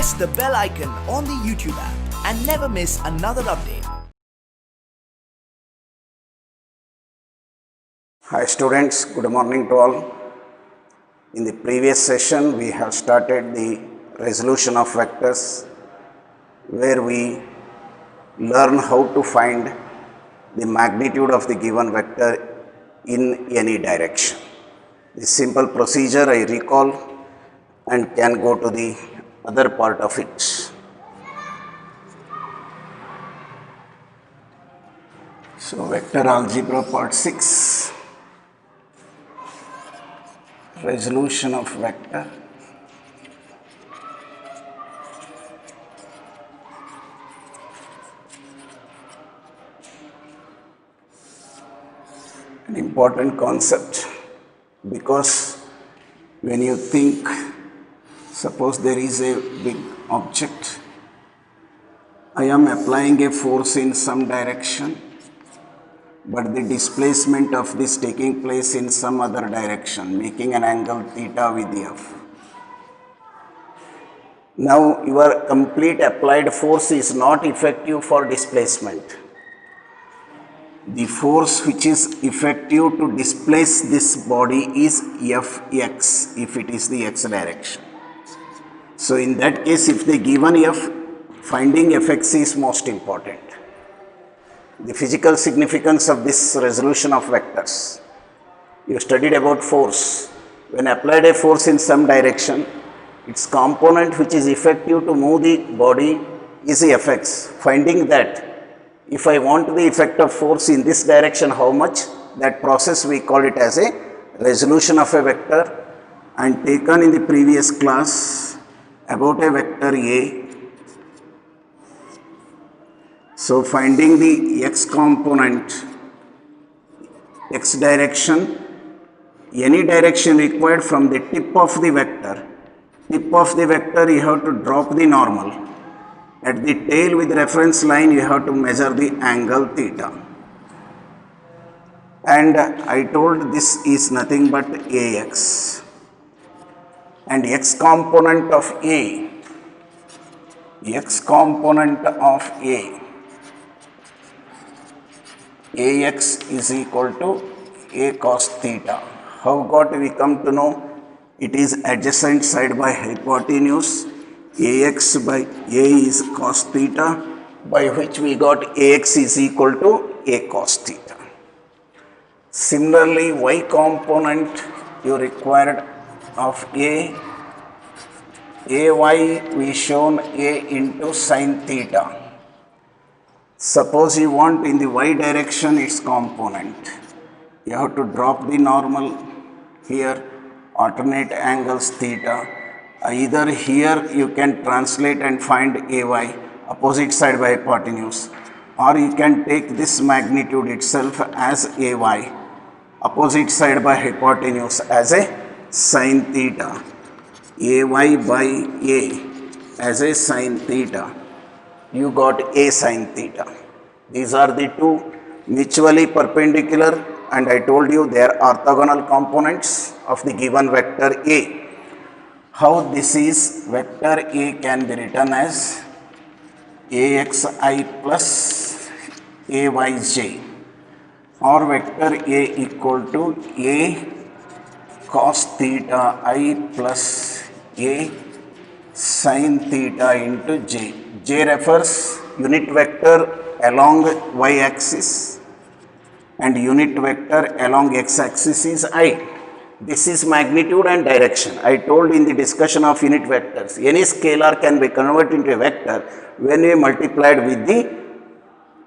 press the bell icon on the YouTube app and never miss another update. Hi students, good morning to all. In the previous session we have started the resolution of vectors where we learn how to find the magnitude of the given vector in any direction. This simple procedure I recall and can go to the other part of it. So vector algebra part 6, resolution of vector. An important concept, because when you think, suppose there is a big object, I am applying a force in some direction, but the displacement of this taking place in some other direction, making an angle theta with F. Now your complete applied force is not effective for displacement. The force which is effective to displace this body is Fx, if it is the x direction. So in that case, if they given F, finding Fx is most important. The physical significance of this resolution of vectors. You studied about force. When applied a force in some direction, its component which is effective to move the body is Fx. Finding that, if I want the effect of force in this direction, how much, that process we call it as a resolution of a vector, and taken in the previous class about a vector A. So finding the x component, x direction, any direction required from the tip of the vector. Tip of the vector you have to drop the normal. At the tail with reference line you have to measure the angle theta. And I told this is nothing but Ax. And x component of A, Ax is equal to A cos theta. How got we come to know? It is adjacent side by hypotenuse. Ax by A is cos theta, by which we got Ax is equal to A cos theta. Similarly, y component you required of A, Ay we shown A into sin theta. Suppose you want in the y direction its component, you have to drop the normal here, alternate angles theta. Either here you can translate and find Ay, opposite side by hypotenuse, or you can take this magnitude itself as Ay, opposite side by hypotenuse as a sin theta. Ay by A as a sin theta. You got A sin theta. These are the two mutually perpendicular, and I told you they are orthogonal components of the given vector A. How this is, vector A can be written as Axi plus Ayj, or vector A equal to A cos theta I plus A sin theta into j. J refers unit vector along y axis and unit vector along x axis is I. This is magnitude and direction. I told in the discussion of unit vectors, any scalar can be converted into a vector when we multiplied with the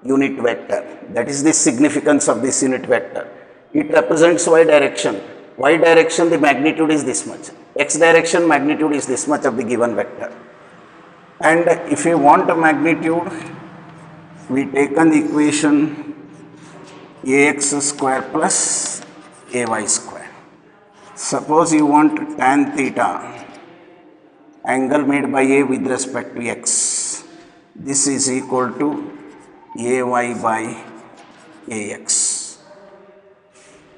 unit vector. That is the significance of this unit vector. It represents y direction. Y direction, the magnitude is this much. X direction, magnitude is this much of the given vector. And if you want a magnitude, we taken the equation Ax square plus Ay square. Suppose you want tan theta, angle made by A with respect to x. This is equal to Ay by Ax.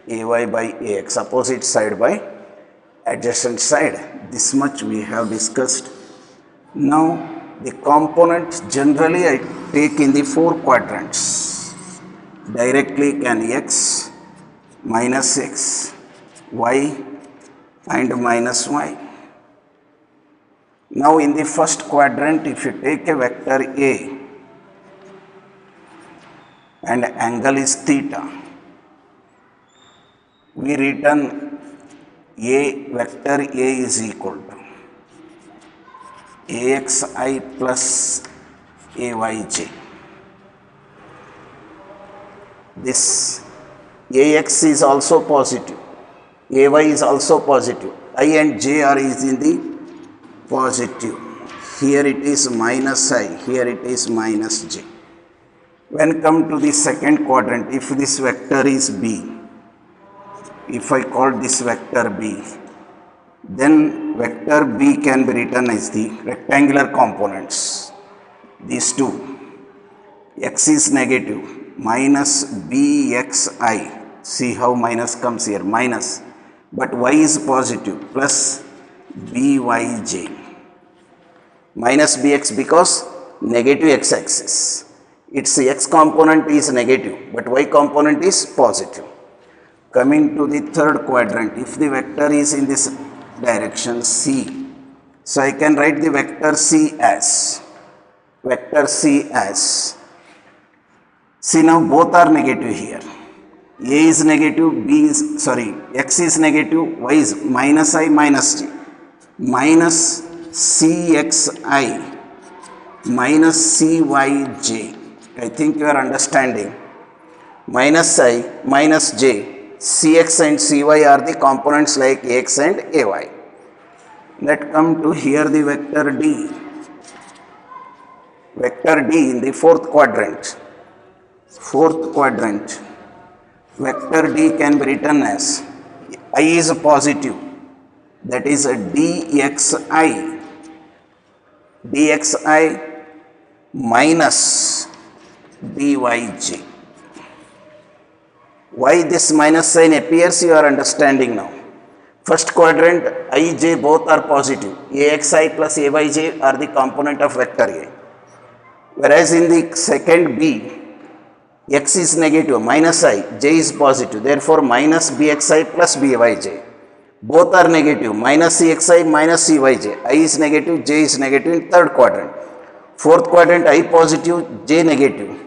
Ay by Ax, opposite side by adjacent side. This much we have discussed. Now the components generally I take in the four quadrants. Directly can x, minus x, y and minus y. Now in the first quadrant, if you take a vector A and angle is theta, we written A vector A is equal to AXI plus AYJ. This AX is also positive, AY is also positive, I and J are is in the positive. Here it is minus I, here it is minus J. When come to the second quadrant, if this vector is B, if I call this vector B, then vector B can be written as the rectangular components. These two, x is negative, minus bxi, see how minus comes here, minus, but y is positive, plus byj, minus bx because negative x-axis. Its x component is negative, but y component is positive. Coming to the third quadrant, if the vector is in this direction C, so I can write the vector C as, see now both are negative here. A is negative, x is negative, y is minus I minus j, minus cxi minus cyj. I think you are understanding. Minus I minus j, cx and cy are the components like ax and ay. Let come to here the vector D. Vector D in the fourth quadrant. Vector D can be written as I is positive, that is a dxi minus byj. Why this minus sign appears, you are understanding now. First quadrant, I, j both are positive. Axi plus ayj are the component of vector A. Whereas in the second B, x is negative, minus I, j is positive. Therefore, minus bxi plus byj. Both are negative, minus cxi minus cyj. I is negative, j is negative in third quadrant. Fourth quadrant, I positive, j negative.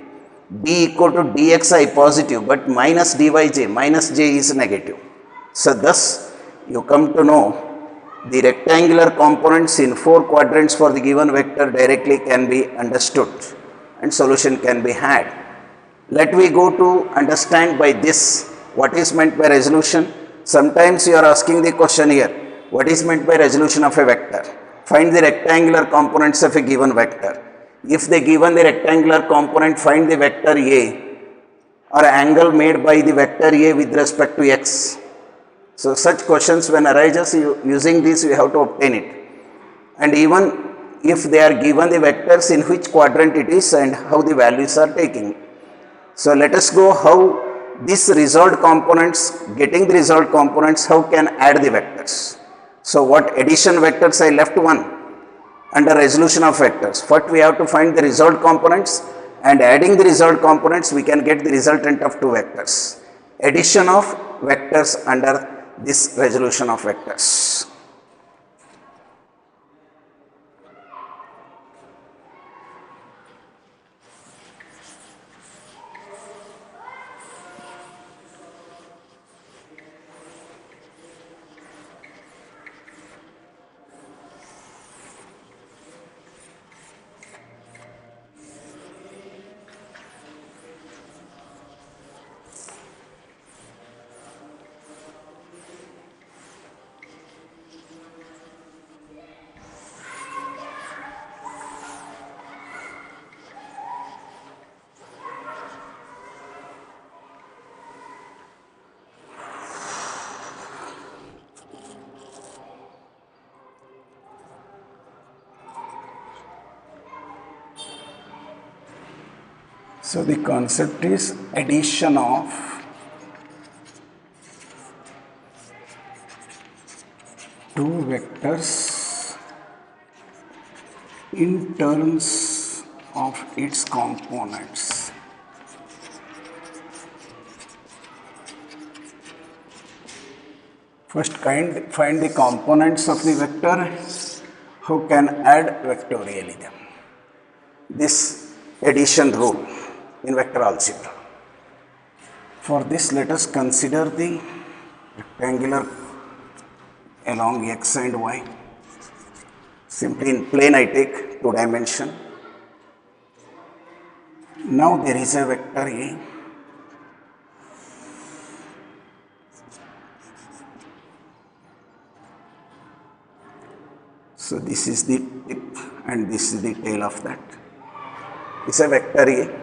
B equal to dxi positive, but minus dyj, minus j is negative. So thus you come to know the rectangular components in four quadrants for the given vector directly can be understood and solution can be had. Let me go to understand by this what is meant by resolution. Sometimes you are asking the question here, what is meant by resolution of a vector? Find the rectangular components of a given vector. If they given the rectangular component, find the vector A or angle made by the vector A with respect to x. So such questions when arises, using this we have to obtain it. And even if they are given the vectors, in which quadrant it is and how the values are taking. So let us go how this resolved components, getting the resolved components, how can add the vectors. So what addition vectors I left one. Under resolution of vectors, first we have to find the resolved components, and adding the resolved components we can get the resultant of two vectors. Addition of vectors under this resolution of vectors. So the concept is addition of two vectors in terms of its components. First find the components of the vector who can add vectorially them. This addition rule in vector algebra. For this, let us consider the rectangular along x and y. Simply in plane I take 2 dimension. Now there is a vector A. So this is the tip and this is the tail of that. It's a vector A.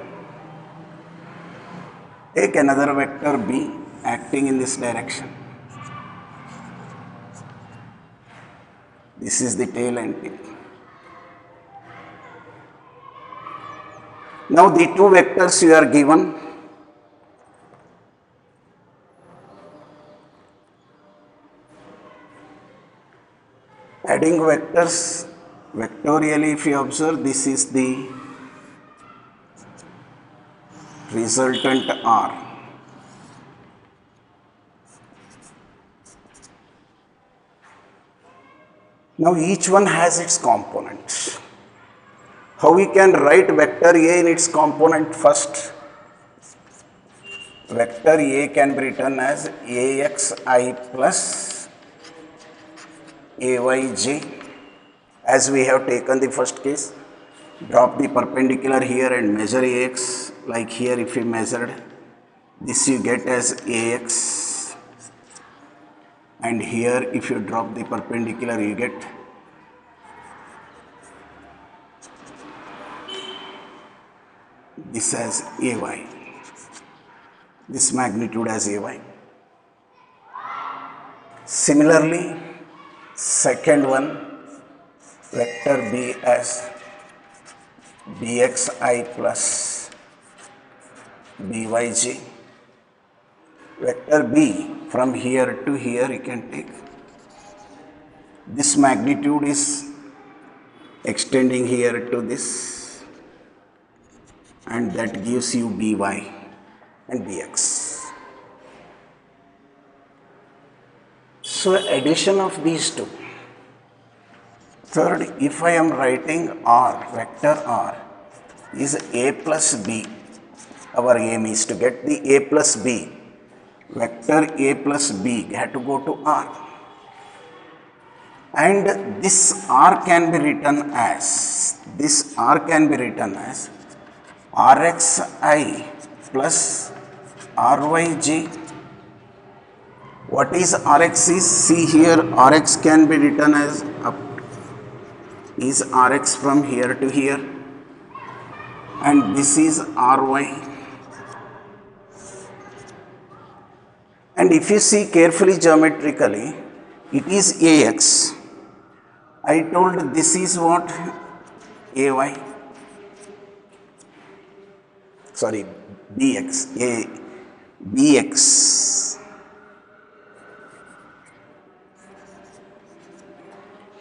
Take another vector B acting in this direction. This is the tail and tip. Now the two vectors you are given. Adding vectors vectorially, if you observe, this is the resultant R. Now each one has its components. How we can write vector A in its component first? Vector A can be written as AXI plus AYJ, as we have taken the first case. Drop the perpendicular here and measure AX, like here if we measured, this you get as AX, and here if you drop the perpendicular you get this as AY, this magnitude as AY. Similarly, second one, vector B as BXI plus BYJ. Vector B from here to here you can take. This magnitude is extending here to this, and that gives you BY and BX. So addition of these two. Third, if I am writing R, vector R is A plus B, our aim is to get the A plus B. Vector A plus B had to go to R. And this R can be written as, RXI plus RYJ. What is RX is? See here, RX can be written as is Rx from here to here, and this is Ry. And if you see carefully geometrically, it is Ax. I told this is what? Ay. Sorry, Bx. Bx.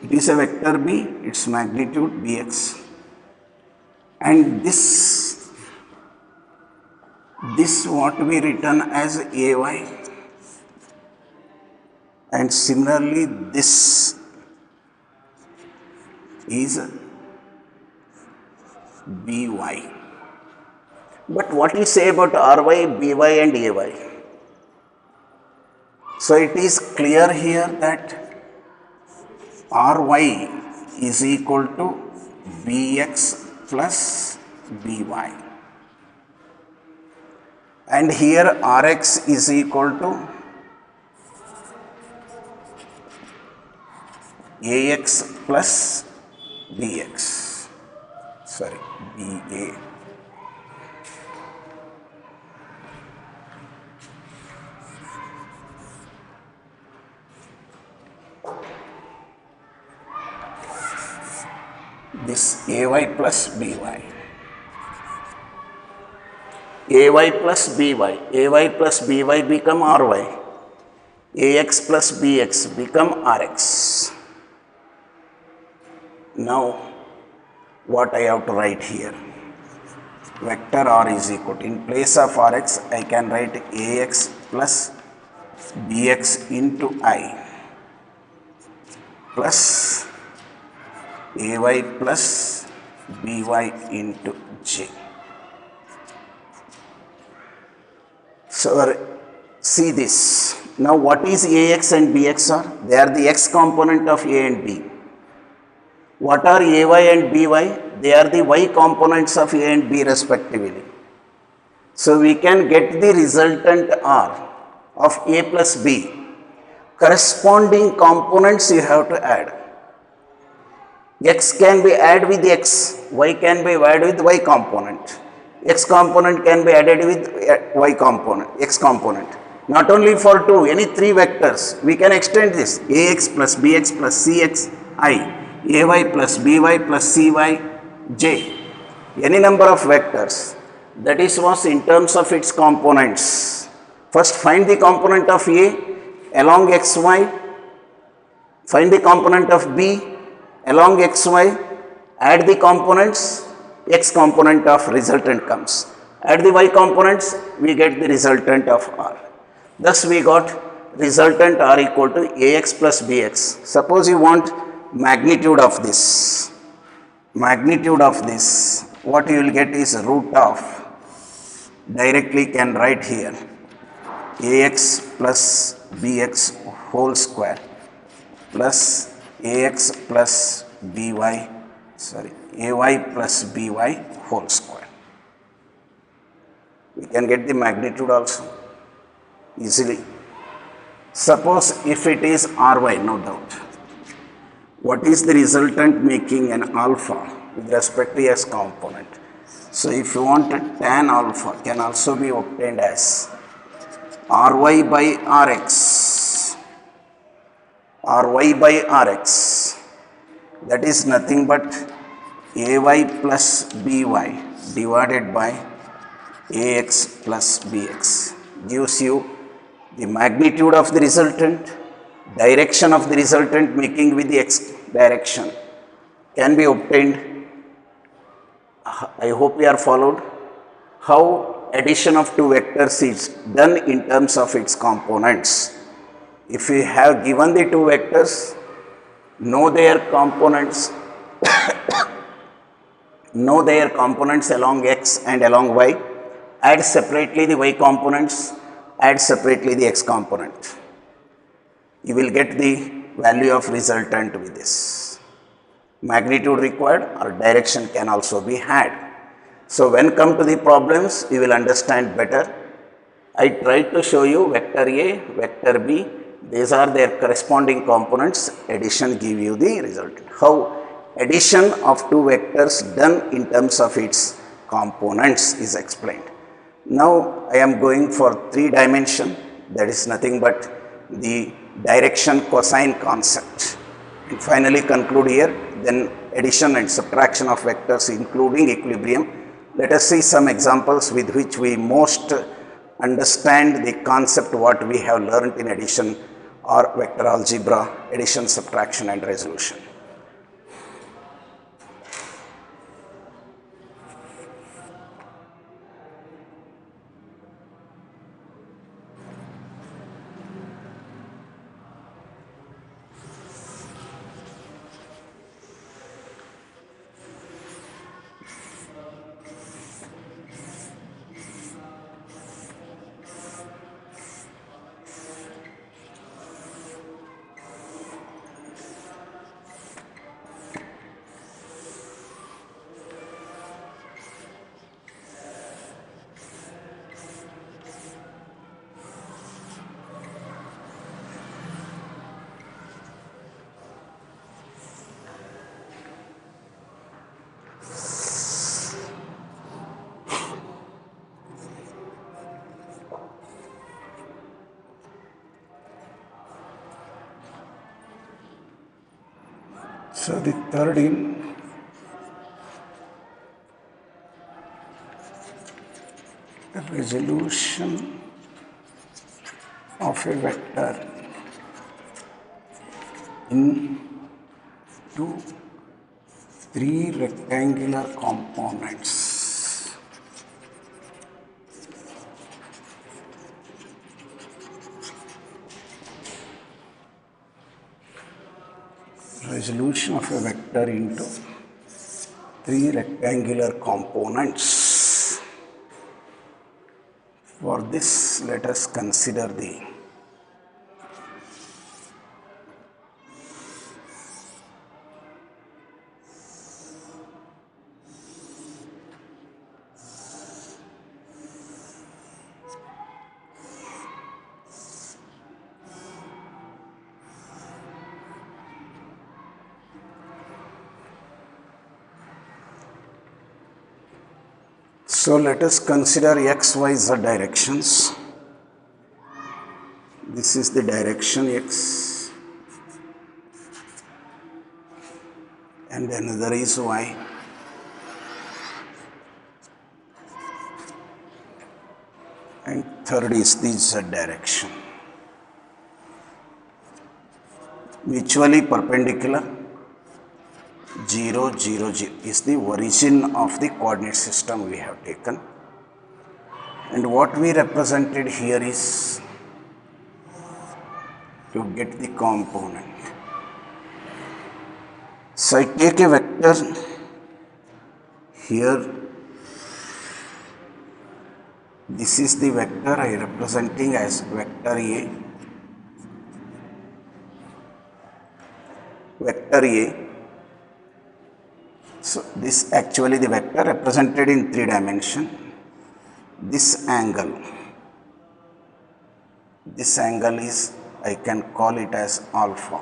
It is a vector B, its magnitude Bx. And this what we written as Ay. And similarly, this is By. But what you say about Ry, By and Ay? So it is clear here that Ry is equal to Bx plus By. And here Rx is equal to Ax plus Bx. Sorry, Ba. This Ay plus By. Ay plus By. Ay plus By become Ry. Ax plus Bx become Rx. Now, what I have to write here? Vector r is equal to, in place of rx, I can write ax plus bx into I plus ay plus by into j. So see this. Now what is ax and bx are? They are the x component of a and b. What are ay and by? They are the y components of a and b respectively. So we can get the resultant r of a plus b. Corresponding components you have to add. X can be added with x, y can be added with y component. X component can be added with y component, x component. Not only for two, any three vectors, we can extend this. Ax plus bx plus cx I, ay plus by plus cy j. Any number of vectors. That is was in terms of its components. First find the component of A along xy, find the component of B along xy, add the components, x component of resultant comes. Add the y components, we get the resultant of r. Thus we got resultant r equal to ax plus bx. Suppose you want magnitude of this. Magnitude of this, what you will get is root of, directly can write here, ax plus bx whole square plus ax plus ay plus by whole square. We can get the magnitude also easily. Suppose if it is ry, no doubt. What is the resultant making an alpha with respect to s component? So if you want tan alpha can also be obtained as ry by rx. Ry by rx, that is nothing but ay plus by divided by ax plus bx, gives you the magnitude of the resultant, direction of the resultant making with the x direction can be obtained. I hope we are followed. How addition of two vectors is done in terms of its components. If we have given the two vectors, know their components, know their components along x and along y, add separately the y components, add separately the x component. You will get the value of resultant with this. Magnitude required or direction can also be had. So when come to the problems, you will understand better. I tried to show you vector A, vector B. These are their corresponding components. Addition give you the result. How addition of two vectors done in terms of its components is explained. Now I am going for 3 dimension. That is nothing but the direction cosine concept. And finally conclude here. Then addition and subtraction of vectors including equilibrium. Let us see some examples with which we most understand the concept what we have learned in addition or vector algebra, addition, subtraction and resolution. So the third in resolution of a vector in two three rectangular components. Resolution of a vector into three rectangular components. For this, let us consider the So let us consider x, y, z directions. This is the direction x and another is y. And third is the z direction. Mutually perpendicular. 0, 0, 0 is the origin of the coordinate system we have taken. And what we represented here is to get the component. So I take a vector here. This is the vector I am representing as vector A. Vector A. So this actually the vector represented in 3 dimensions. This angle is, I can call it as alpha.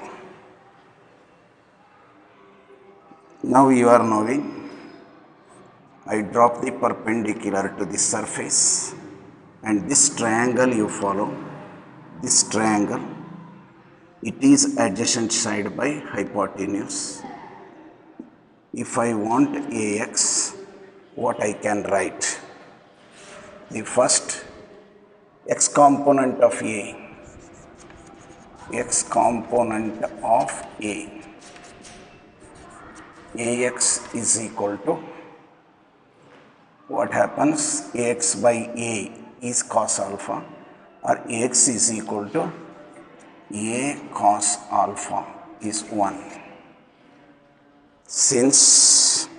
Now you are knowing, I drop the perpendicular to the surface and this triangle you follow, this triangle, it is adjacent side by hypotenuse. If I want AX, what I can write? The first x component of A, x component of A, AX is equal to, what happens? AX by A is cos alpha, or AX is equal to A cos alpha is 1. Since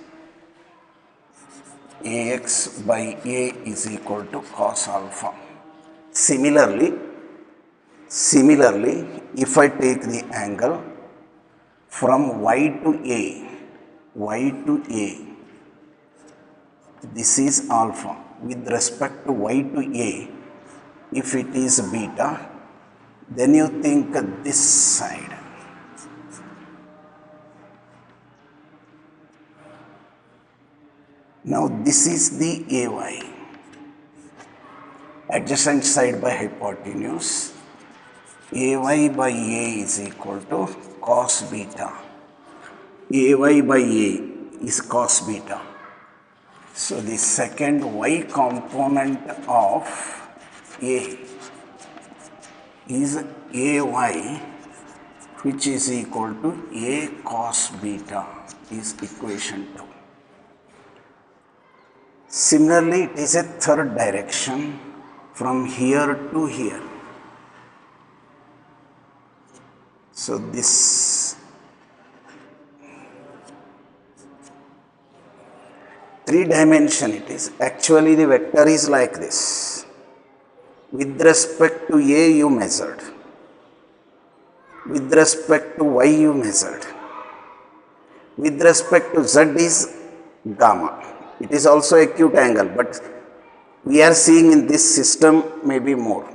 AX by A is equal to cos alpha. Similarly, if I take the angle from Y to A, this is alpha. With respect to Y to A, if it is beta, then you think this side. Now this is the AY, adjacent side by hypotenuse. AY by A is equal to cos beta. AY by A is cos beta. So the second Y component of A is AY, which is equal to A cos beta, is equation 2. Similarly, it is a third direction from here to here. So this 3 dimension it is. Actually the vector is like this. With respect to A you measured. With respect to Y you measured. With respect to Z is gamma. It is also acute angle, but we are seeing in this system maybe more.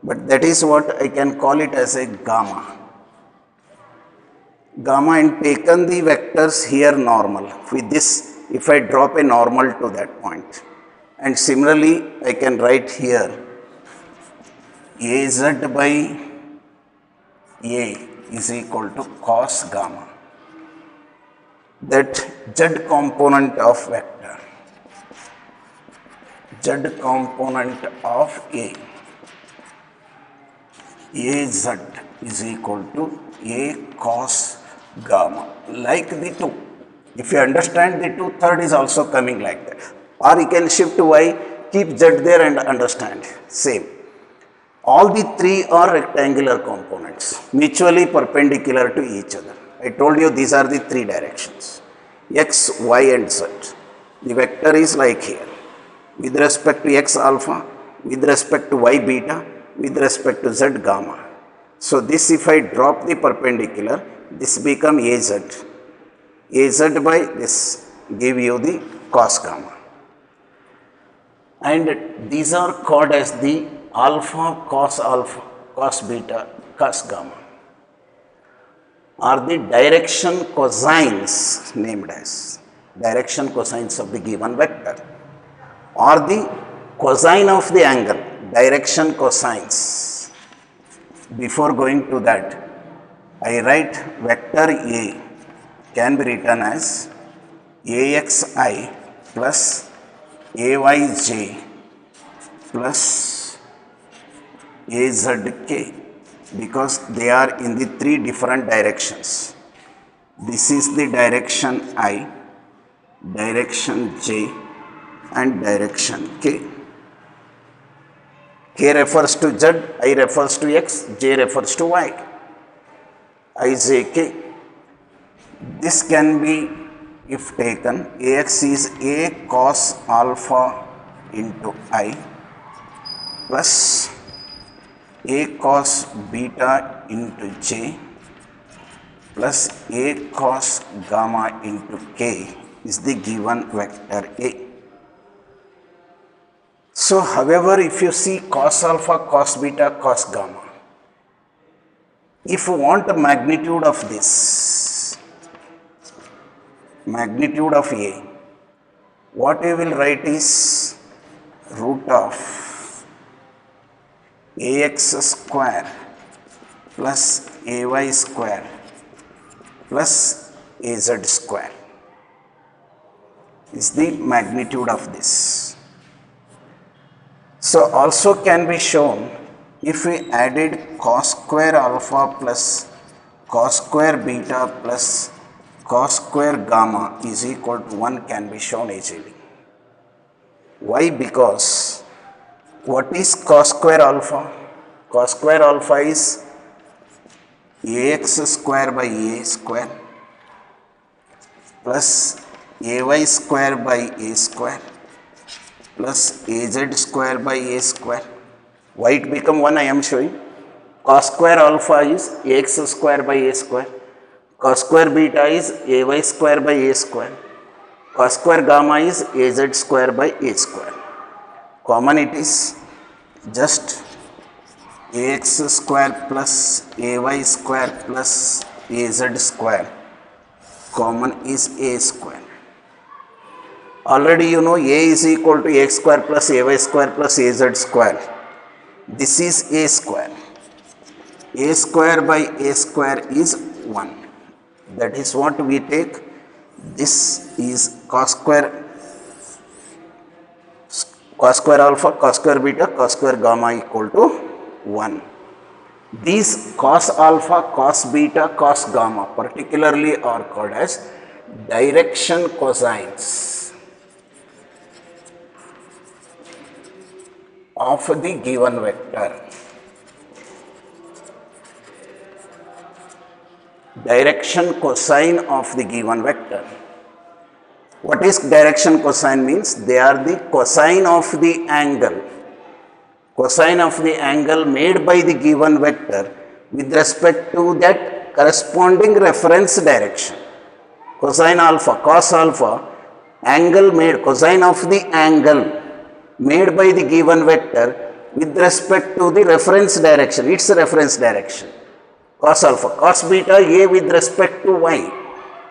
But that is what I can call it as a gamma. Gamma, and taken the vectors here normal. With this, if I drop a normal to that point. And similarly, I can write here AZ by A is equal to cos gamma. That Z component of vector, Z component of A, AZ is equal to A cos gamma. Like the two, If you understand the 2/3 is also coming like that. Or you can shift y, keep z there and understand. Same. All the three are rectangular components, mutually perpendicular to each other. I told you these are the three directions, x, y and z. The vector is like here, with respect to x alpha, with respect to y beta, with respect to z gamma. So this, if I drop the perpendicular, this become az. Az by this give you the cos gamma. And these are called as the alpha, cos beta, cos gamma, are the direction cosines, named as direction cosines of the given vector, or the cosine of the angle, direction cosines. Before going to that, I write vector A can be written as AXI plus AYJ plus AZK, because they are in the three different directions. This is the direction I, direction J and direction K. K refers to Z, I refers to X, J refers to Y. IJK. This can be, if taken, AX is A cos alpha into I plus A cos beta into J plus A cos gamma into K is the given vector A. So, however, if you see cos alpha, cos beta, cos gamma, if you want the magnitude of this, magnitude of A, what we will write is root of AX square plus AY square plus AZ square is the magnitude of this. So also can be shown if we added cos square alpha plus cos square beta plus cos square gamma is equal to 1 can be shown easily. Why? Because what is cos square alpha? Cos square alpha is AX square by A square plus AY square by A square plus AZ square by A square. Why it become 1 I am showing. Cos square alpha is AX square by A square. Cos square beta is AY square by A square. Cos square gamma is AZ square by A square. Common it is just AX square plus AY square plus AZ square. Common is A square. Already you know A is equal to X square plus AY square plus AZ square. This is A square. A square by A square is 1. That is what we take. This is cos square alpha, cos square beta, cos square gamma equal to 1. These cos alpha, cos beta, cos gamma particularly are called as direction cosines of the given vector. Direction cosine of the given vector. What is direction cosine means? They are the cosine of the angle. Cosine of the angle made by the given vector with respect to that corresponding reference direction. Cosine alpha, cos alpha, angle made, cosine of the angle made by the given vector with respect to the reference direction, its reference direction. Cos alpha, cos beta, A with respect to Y,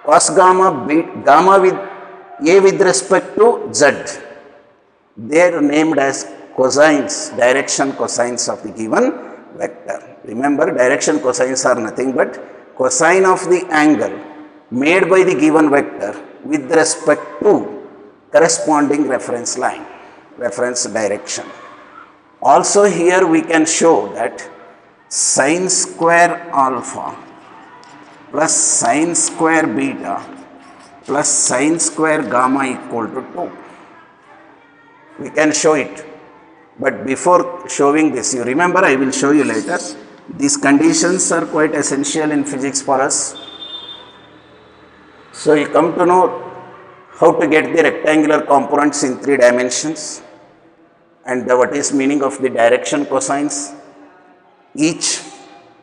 cos gamma, gamma with A with respect to Z. They are named as cosines, direction cosines of the given vector. Remember, direction cosines are nothing but cosine of the angle made by the given vector with respect to corresponding reference line, reference direction. Also here we can show that sin square alpha plus sin square beta plus sine square gamma equal to 2. We can show it. But before showing this, you remember, I will show you later. These conditions are quite essential in physics for us. So you come to know how to get the rectangular components in 3 dimensions and what is meaning of the direction cosines. Each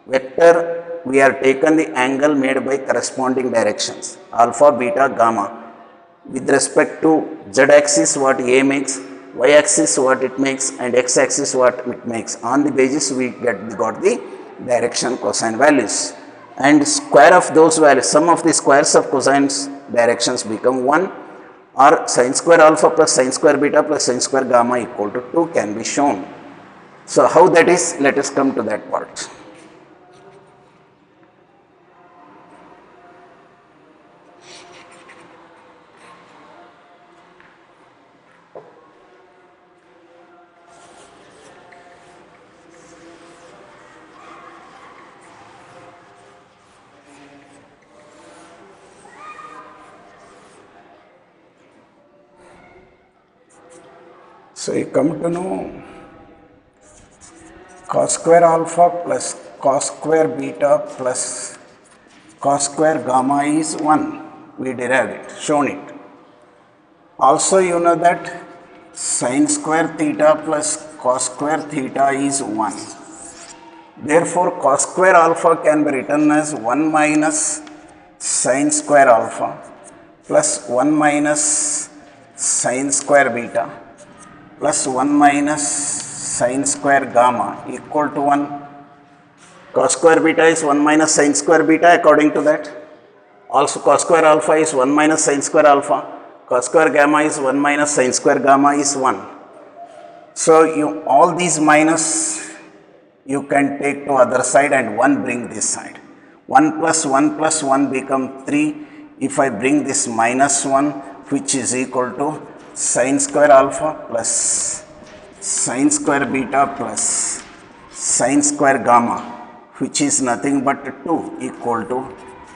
vector we are taken the angle made by corresponding directions, alpha, beta, gamma. With respect to z-axis what A makes, y-axis what it makes, and x-axis what it makes. On the basis we got the direction cosine values. And square of those values, sum of the squares of cosines directions become 1, or sine square alpha plus sine square beta plus sine square gamma equal to 2 can be shown. So how that is, let us come to that part. So you come to know cos square alpha plus cos square beta plus cos square gamma is 1. We derived it, shown it. Also you know that sin square theta plus cos square theta is 1. Therefore cos square alpha can be written as 1 minus sin square alpha plus 1 minus sin square beta plus 1 minus sin square gamma equal to 1. Cos square beta is 1 minus sin square beta according to that. Also cos square alpha is 1 minus sin square alpha. Cos square gamma is 1 minus sin square gamma is 1. So you all these minus you can take to other side and 1 bring this side. 1 plus 1 become 3. If I bring this minus 1 which is equal to sin square alpha plus sin square beta plus sin square gamma, which is nothing but 2 equal to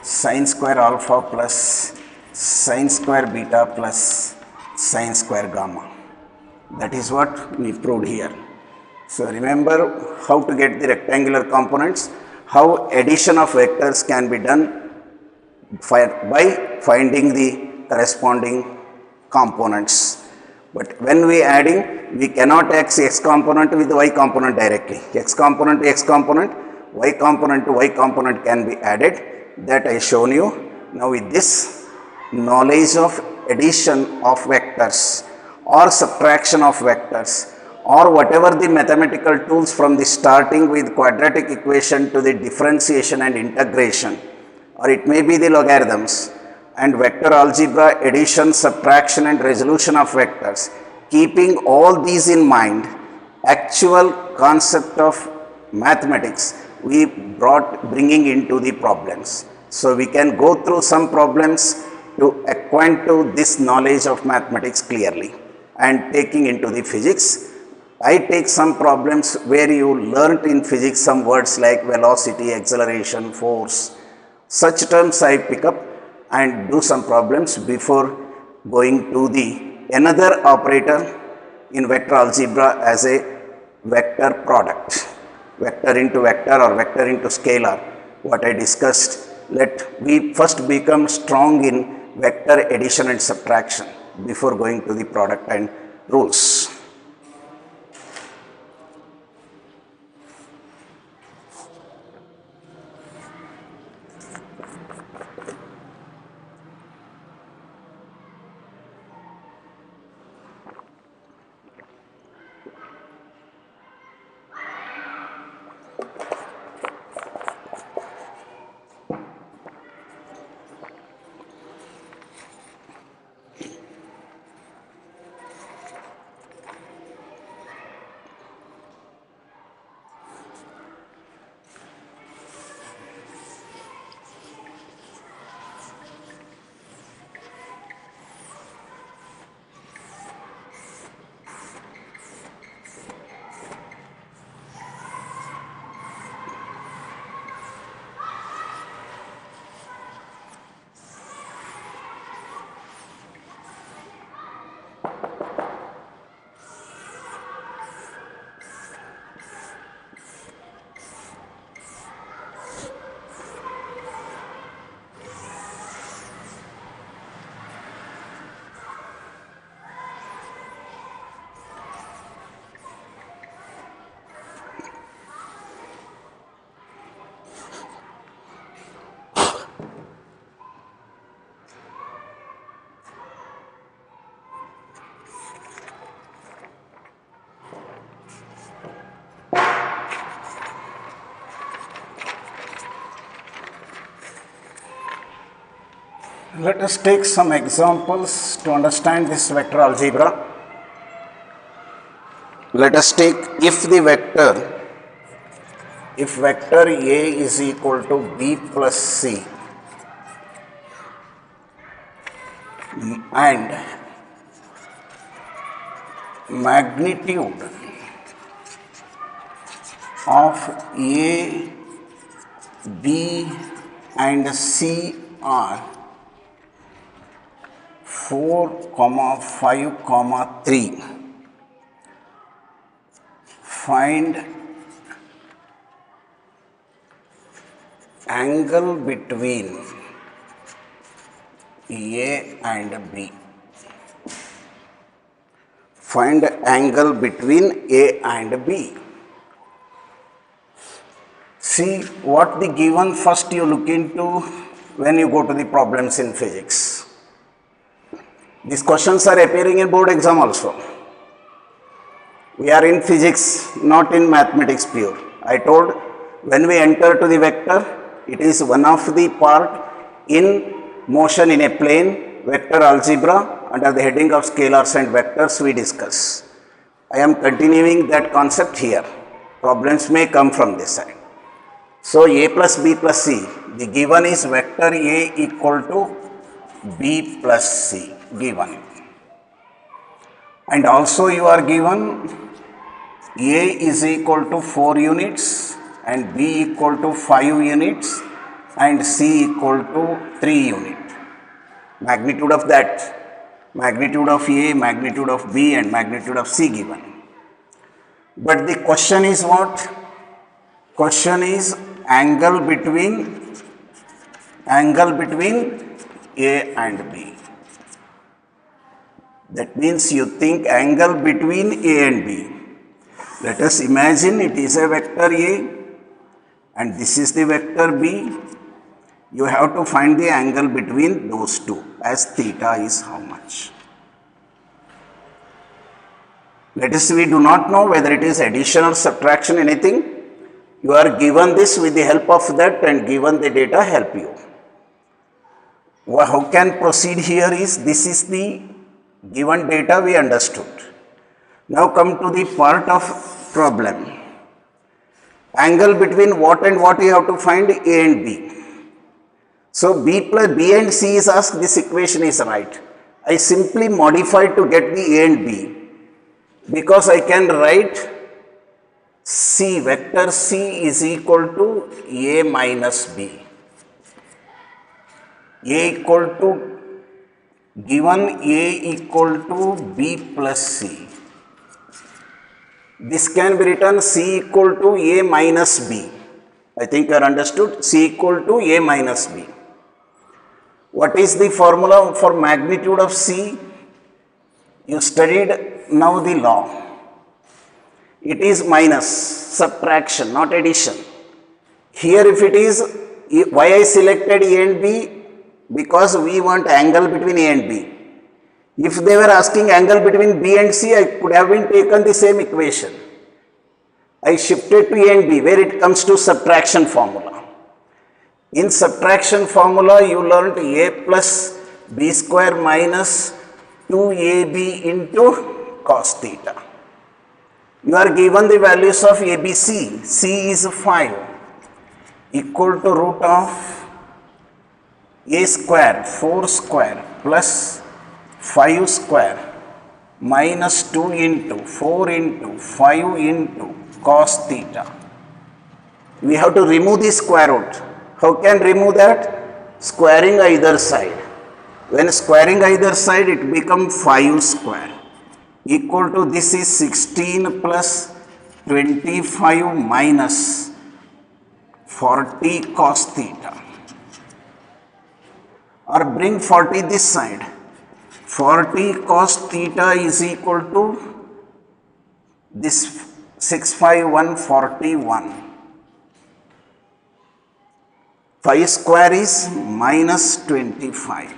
sin square alpha plus sin square beta plus sin square gamma. That is what we proved here. So remember how to get the rectangular components, how addition of vectors can be done by finding the corresponding components. But when we adding, we cannot add x component with y component directly. X component to x component, y component to y component can be added. That I shown you. Now with this knowledge of addition of vectors or subtraction of vectors or whatever the mathematical tools from the starting with quadratic equation to the differentiation and integration, or it may be the logarithms and vector algebra, addition, subtraction and resolution of vectors. Keeping all these in mind, actual concept of mathematics we bringing into the problems. So we can go through some problems to acquaint to this knowledge of mathematics clearly and taking into the physics. I take some problems where you learnt in physics some words like velocity, acceleration, force. Such terms I pick up and do some problems before going to the another operator in vector algebra as a vector product. Vector into vector or vector into scalar, what I discussed. Let we first become strong in vector addition and subtraction before going to the product and rules. Let us take some examples to understand this vector algebra. Let us take if vector A is equal to B plus C and magnitude of A, B and C are 4, 5, 3. Find angle between A and B. Find angle between A and B. See what the given first you look into when you go to the problems in physics. These questions are appearing in board exam also. We are in physics, not in mathematics pure. I told when we enter to the vector, it is one of the part in motion in a plane, vector algebra, under the heading of scalars and vectors we discuss. I am continuing that concept here. Problems may come from this side. So A plus B plus C, the given is vector A equal to B plus C, given. And also you are given A is equal to 4 units and B equal to 5 units and C equal to 3 units. Magnitude of that, magnitude of A, magnitude of B and magnitude of C given. But the question is what? Question is angle between A and B. That means you think angle between A and B. Let us imagine it is a vector A and this is the vector B. You have to find the angle between those two as theta is how much. Let us see, we do not know whether it is addition or subtraction, anything. You are given this with the help of that and given the data help you. How can proceed here is, this is the given data we understood. Now come to the part of problem. Angle between what and what you have to find? A and B. So B and C is asked, this equation is right. I simply modify to get the A and B because I can write C, vector C is equal to A minus B. A equal to, given A equal to B plus C. This can be written C equal to A minus B. I think you are understood. C equal to A minus B. What is the formula for magnitude of C? You studied now the law. It is minus, subtraction, not addition. Here if it is, why I selected A and B? Because we want angle between A and B. If they were asking angle between B and C, I could have been taken the same equation. I shifted to A and B where it comes to subtraction formula. In subtraction formula, you learned A plus B square minus 2AB into cos theta. You are given the values of ABC. C is 5 equal to root of A square, 4 square plus 5 square minus 2 into 4 into 5 into cos theta. We have to remove the square root. How can remove that? Squaring either side. When squaring either side, it becomes 5 square equal to, this is 16 plus 25 minus 40 cos theta. Or bring 40 this side. 40 cos theta is equal to this 65141. 5 square is minus 25.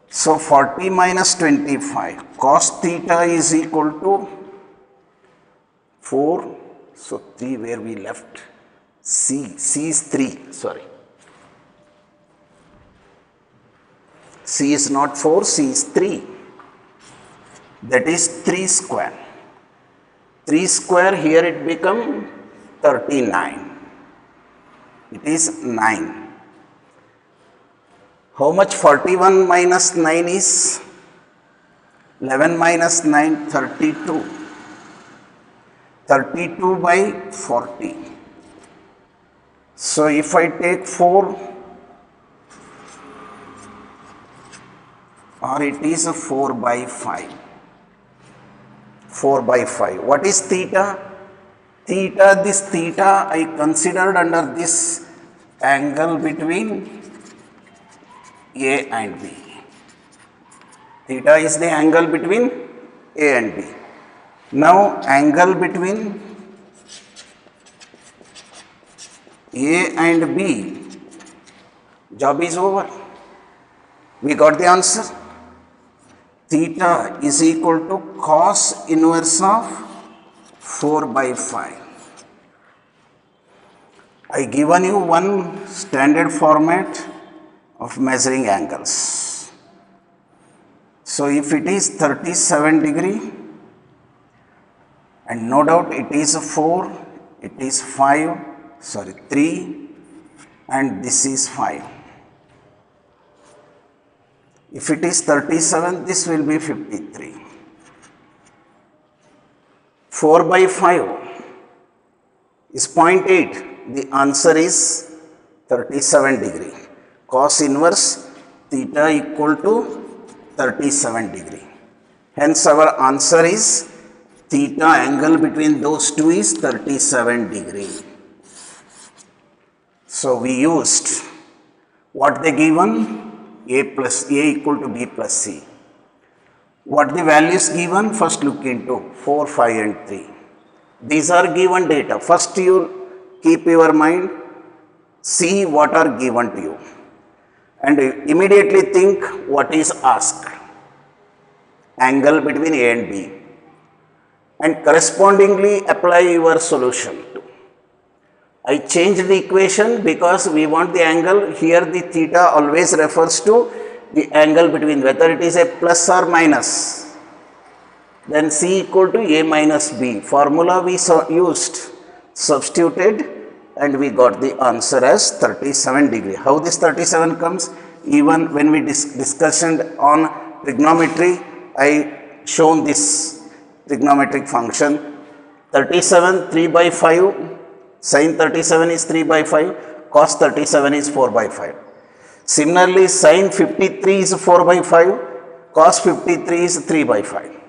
So 40 minus 25, cos theta is equal to 4, so 3 where we left, C is 3, sorry. C is not 4, C is 3. That is 3 square. 3 square, here it become 39. It is 9. How much 41 minus 9 is? 11 minus 9, 32. 32 by 40. So if I take 4, or it is a 4 by 5. 4 by 5. What is theta? Theta, this theta I considered under this angle between A and B. Theta is the angle between A and B. Now angle between A and B, job is over. We got the answer. Theta is equal to cos inverse of 4 by 5. I given you one standard format of measuring angles. So if it is 37 degree, and no doubt it is 4, it is 3, and this is 5. If it is 37, this will be 53. 4 by 5 is 0.8. The answer is 37 degree. Cos inverse theta equal to 37 degree. Hence our answer is theta angle between those two is 37 degree. So we used what they given, A equal to B plus C. What the values given, first look into 4, 5 and 3. These are given data. First you keep your mind, see what are given to you, and immediately think what is asked. Angle between A and B, and correspondingly apply your solution. I changed the equation because we want the angle. Here the theta always refers to the angle between, whether it is a plus or minus. Then C equal to A minus B. Formula we used, substituted, and we got the answer as 37 degree. How this 37 comes? Even when we discussed on trigonometry, I shown this trigonometric function. 37, 3 by 5. Sin 37 is 3 by 5, cos 37 is 4 by 5. Similarly, sin 53 is 4 by 5, cos 53 is 3 by 5.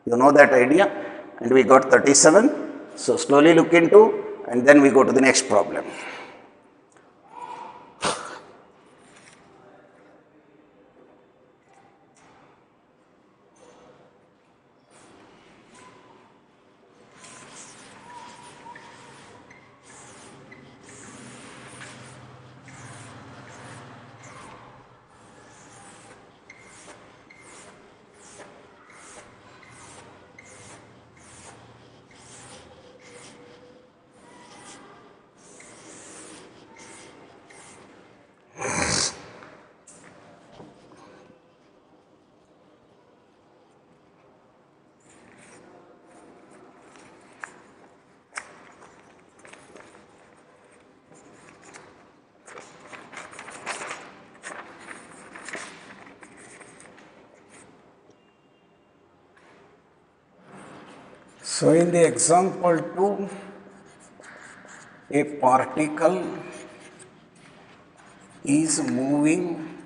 You know that idea, and we got 37. So slowly look into, and then we go to the next problem. So in the example 2, a particle is moving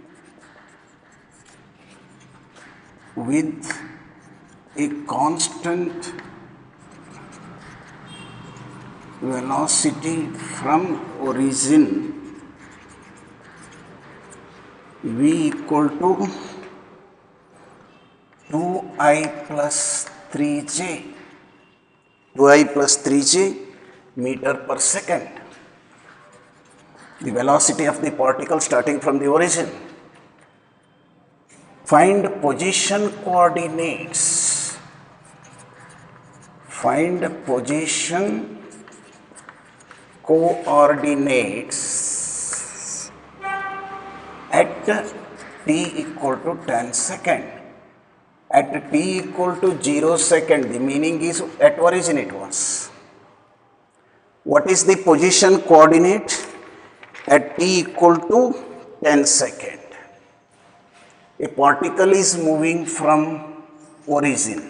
with a constant velocity from origin v equal to 2I plus 3j. 2I plus 3j meter per second. The velocity of the particle starting from the origin. Find position coordinates. Find position coordinates at t equal to 10 second. At t equal to 0 second, the meaning is at origin it was. What is the position coordinate at t equal to 10 second? A particle is moving from origin.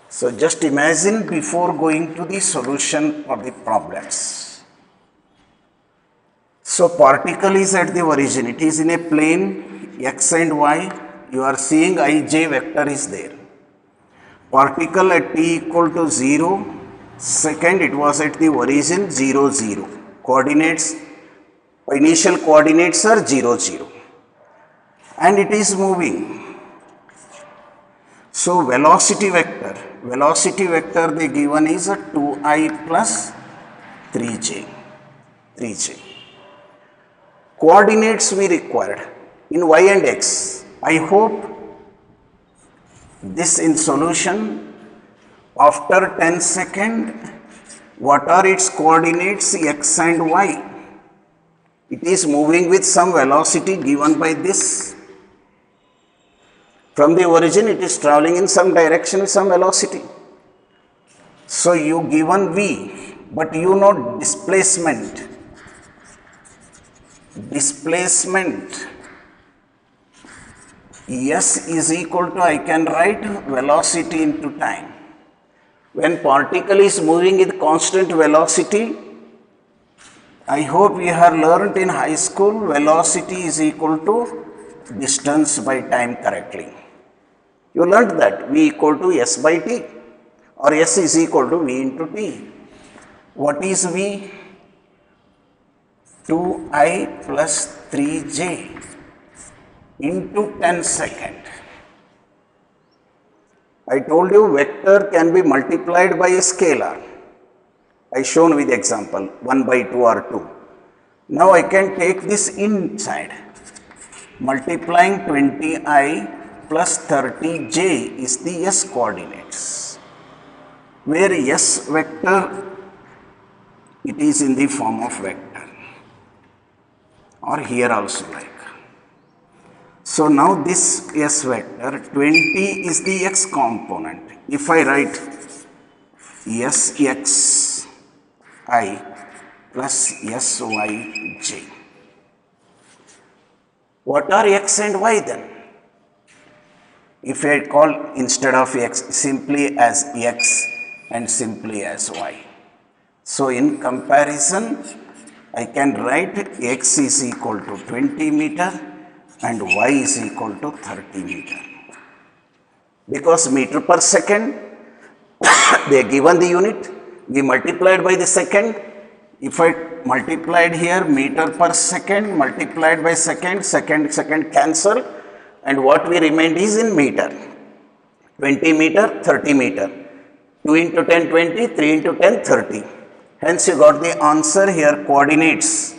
So just imagine before going to the solution of the problems. So particle is at the origin. It is in a plane x and y. You are seeing ij vector is there. Particle at t equal to 0 second, it was at the origin 0 0. Coordinates, initial coordinates are 0 0. And it is moving. So velocity vector they given is a 2i plus 3j. Coordinates we required in y and x. I hope this in solution after 10 second, what are its coordinates x and y? It is moving with some velocity given by this. From the origin it is traveling in some direction with some velocity. So you given v, but you know displacement. S is equal to, I can write velocity into time. When particle is moving with constant velocity, I hope you have learnt in high school, velocity is equal to distance by time correctly. You learnt that v equal to s by t, or s is equal to v into t. What is v? 2i plus 3j into 10 second. I told you vector can be multiplied by a scalar. I shown with example 1 by 2 or 2. Now I can take this inside. Multiplying 20i plus 30j is the s coordinates. Where s vector, it is in the form of vector. Or here also like. So now this s vector 20 is the x component. If I write sxi plus syj. What are x and y then? If I call instead of x simply as x and simply as y. So in comparison, I can write x is equal to 20 meter and y is equal to 30 meter. Because meter per second, they are given the unit, we multiplied by the second. If I multiplied here meter per second multiplied by second cancel, and what we remained is in meter. 20 meter, 30 meter. 2 into 10, 20, 3 into 10, 30. Hence you got the answer here, coordinates.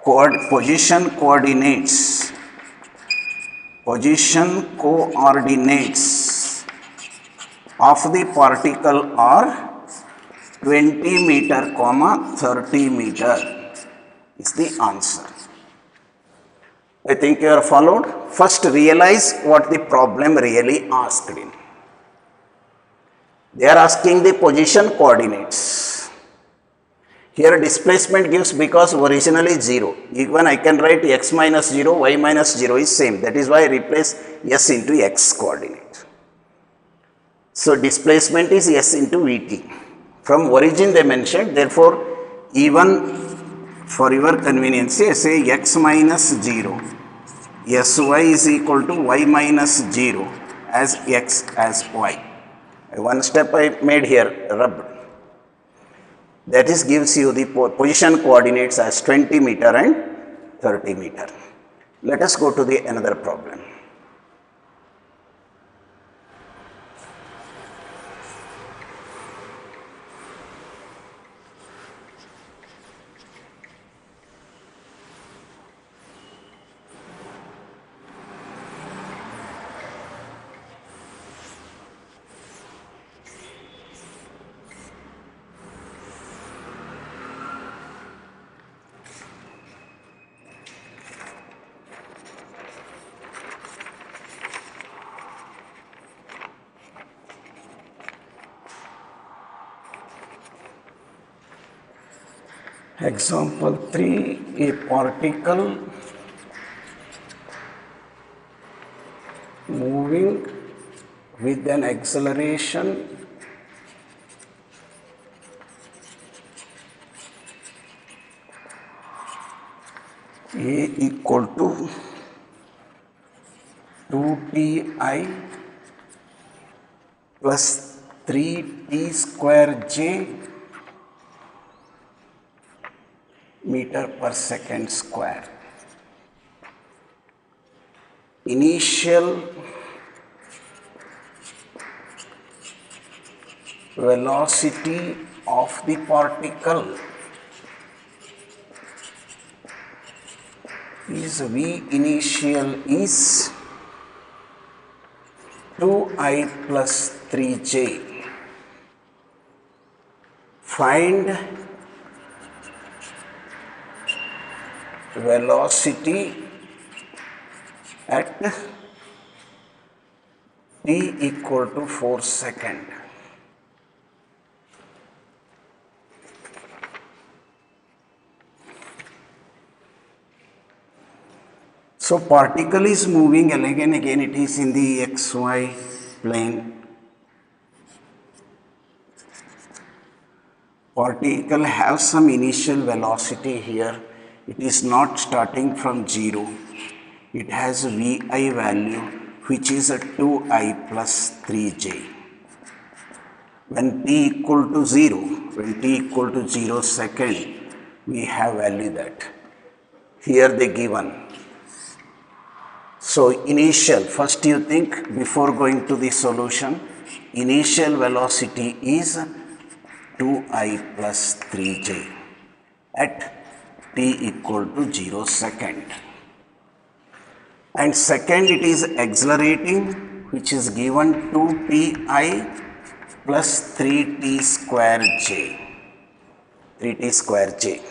Position coordinates of the particle are 20 meter, 30 meter is the answer. I think you are followed. First realize what the problem really asked in. They are asking the position coordinates. Here displacement gives because originally 0. Even I can write x minus 0, y minus 0 is same. That is why I replace s into x coordinate. So displacement is s into vt. From origin they mentioned, therefore even for your convenience, I say x minus 0, sy is equal to y minus 0 as x as y. One step I made here, rubbed. That is gives you the position coordinates as 20 meter and 30 meter. Let us go to the another problem. Example 3, a particle moving with an acceleration a equal to 2ti plus 3t square j meter per second square. Initial velocity of the particle is V initial is 2I plus 3j. Find velocity at t equal to 4 seconds. So particle is moving again it is in the xy plane. Particle have some initial velocity here. It is not starting from 0. It has Vi value which is a 2I plus 3j. When t equal to 0 second, we have value that. Here they given. So initial, first you think before going to the solution, initial velocity is 2I plus 3j at t equal to 0 second. And second it is accelerating which is given 2ti plus 3t square j. 3t square j.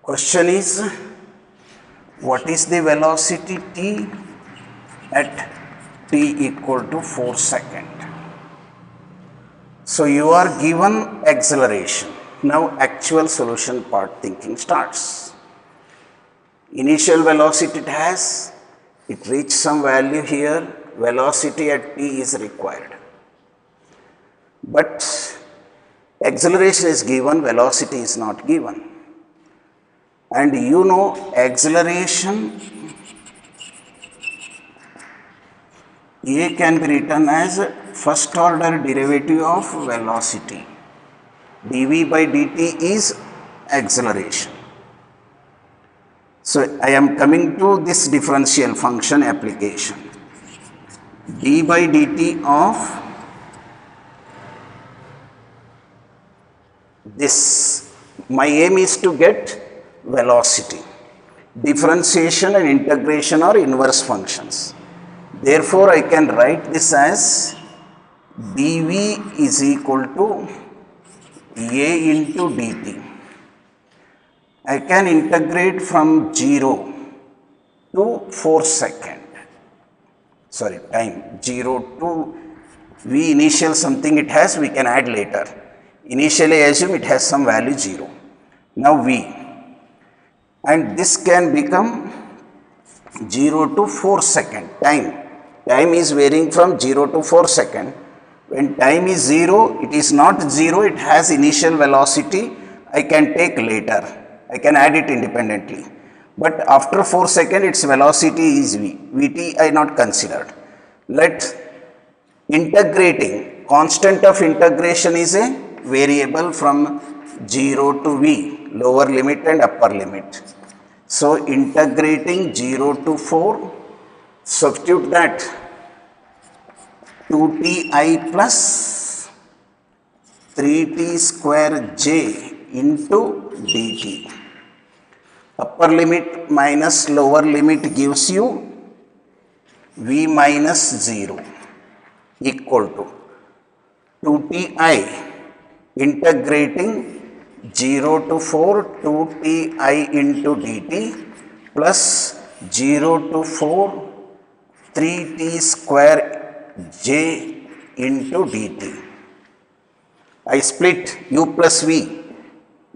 Question is, what is the velocity t at t equal to 4 seconds? So you are given acceleration. Now actual solution part thinking starts. Initial velocity it has, it reached some value here, velocity at t is required. But acceleration is given, velocity is not given. And you know acceleration A can be written as first order derivative of velocity. dv by dt is acceleration. So I am coming to this differential function application. d by dt of this, my aim is to get velocity. Differentiation and integration are inverse functions. Therefore, I can write this as dv is equal to a into dt. I can integrate from 0 to 4 second. Sorry, time 0 to v initial something it has, we can add later. Initially I assume it has some value 0. Now v. And this can become 0 to 4 second time. Time is varying from 0 to 4 second. When time is 0, it is not 0, it has initial velocity. I can take later. I can add it independently. But after 4 second, its velocity is v. Vt I not considered. Let integrating, constant of integration is a variable from 0 to v, lower limit and upper limit. So integrating 0 to 4, substitute that 2ti plus 3t square j into dt. Upper limit minus lower limit gives you v minus 0 equal to 2ti integrating 0 to 4 2ti into dt plus 0 to 4 3t square j into dt. I split u plus v.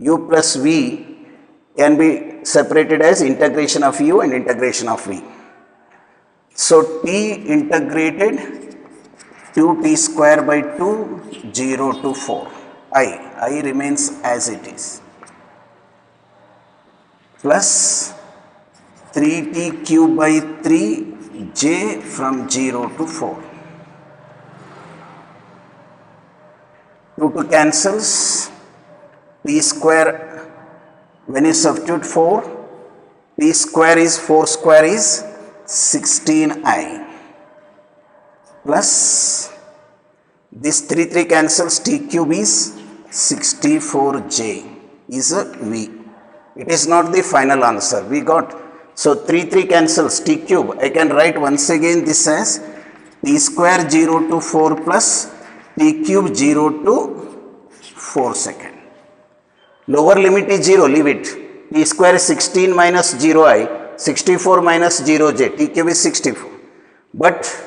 u plus v can be separated as integration of u and integration of v. So t integrated 2t square by 2, 0 to 4, I remains as it is, plus 3t cube by 3, j from 0 to 4. 2 to cancels, t square, when you substitute 4, t square is 4 square is 16i, plus this 3 cancels, t cube is 64j is a v. It is not the final answer we got. So 3 cancels, t cube, I can write once again this as t square 0 to 4 plus t cube 0 to 4 second. Lower limit is 0, leave it. T square is 16 minus 0i, 64 minus 0j, t cube is 64. But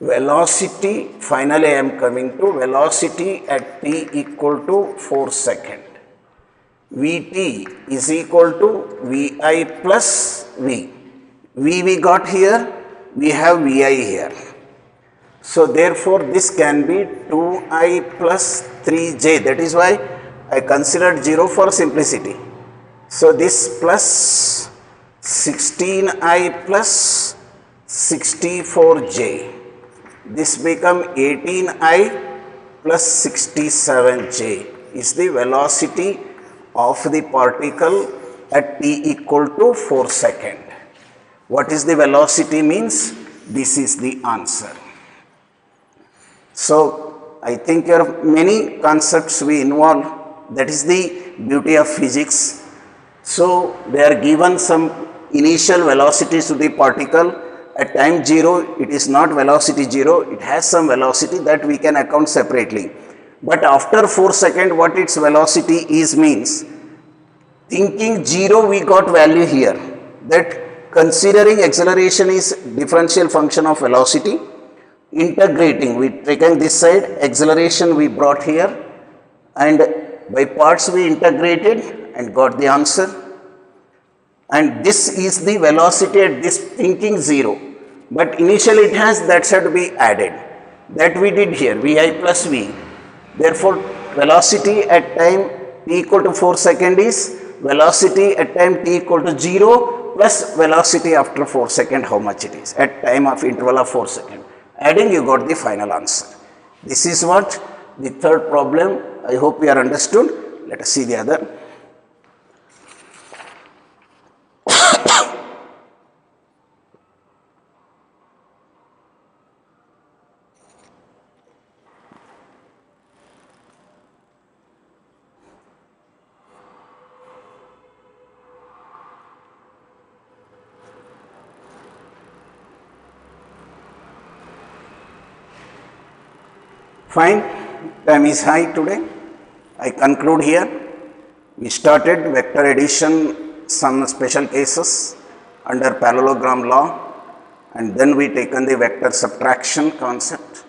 velocity, finally I am coming to velocity at t equal to 4 second. Vt is equal to Vi plus V. V we got here, we have Vi here. So therefore this can be 2i plus 3j, that is why I considered 0 for simplicity. So this plus 16i plus 64j, this become 18i plus 67j is the velocity of the particle at t equal to 4 second. What is the velocity means? This is the answer. So I think there are many concepts we involve, that is the beauty of physics. So they are given some initial velocities to the particle. At time 0 it is not velocity 0, it has some velocity that we can account separately. But after 4 second what its velocity is means, thinking 0 we got value here, that considering acceleration is differential function of velocity, integrating, we taken this side, acceleration we brought here, and by parts we integrated and got the answer. And this is the velocity at this thinking 0, but initially it has that should be added, that we did here, Vi plus V. Therefore velocity at time t equal to 4 second is velocity at time t equal to 0 plus velocity after 4 second, how much it is at time of interval of 4 second. Adding, you got the final answer. This is what the third problem. I hope you are understood. Let us see the other. Fine, time is high today. I conclude here. We started vector addition, some special cases under parallelogram law, and then we taken the vector subtraction concept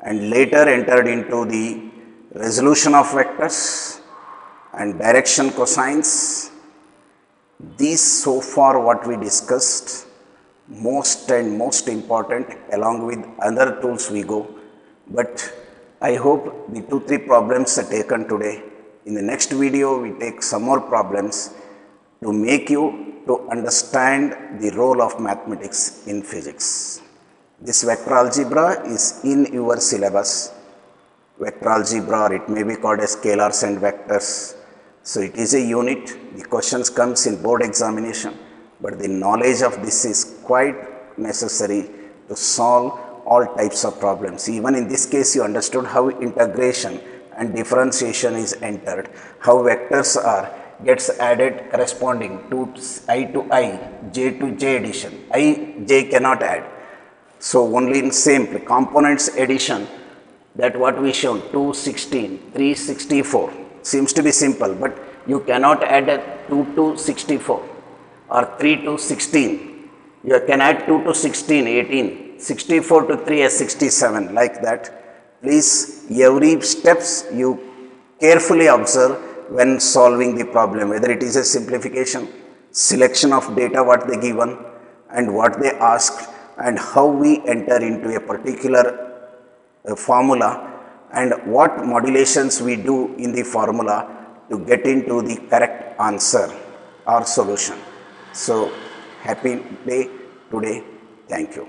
and later entered into the resolution of vectors and direction cosines. These so far what we discussed, most important, along with other tools we go. But I hope the 2-3 problems are taken today. In the next video, we take some more problems to make you to understand the role of mathematics in physics. This vector algebra is in your syllabus. Vector algebra, or it may be called as scalars and vectors. So it is a unit. The questions comes in board examination, but the knowledge of this is quite necessary to solve all types of problems. Even in this case, you understood how integration and differentiation is entered, how vectors are gets added corresponding to I to I, j to j addition. I, j cannot add. So only in same components addition, that what we shown 2, 16, 3, 64 seems to be simple, but you cannot add a 2 to 64 or 3 to 16. You can add 2 to 16, 18. 64 to 3 as 67, like that. Please, every steps you carefully observe when solving the problem, whether it is a simplification, selection of data what they given and what they asked, and how we enter into a particular formula and what modulations we do in the formula to get into the correct answer or solution. So happy day today. Thank you.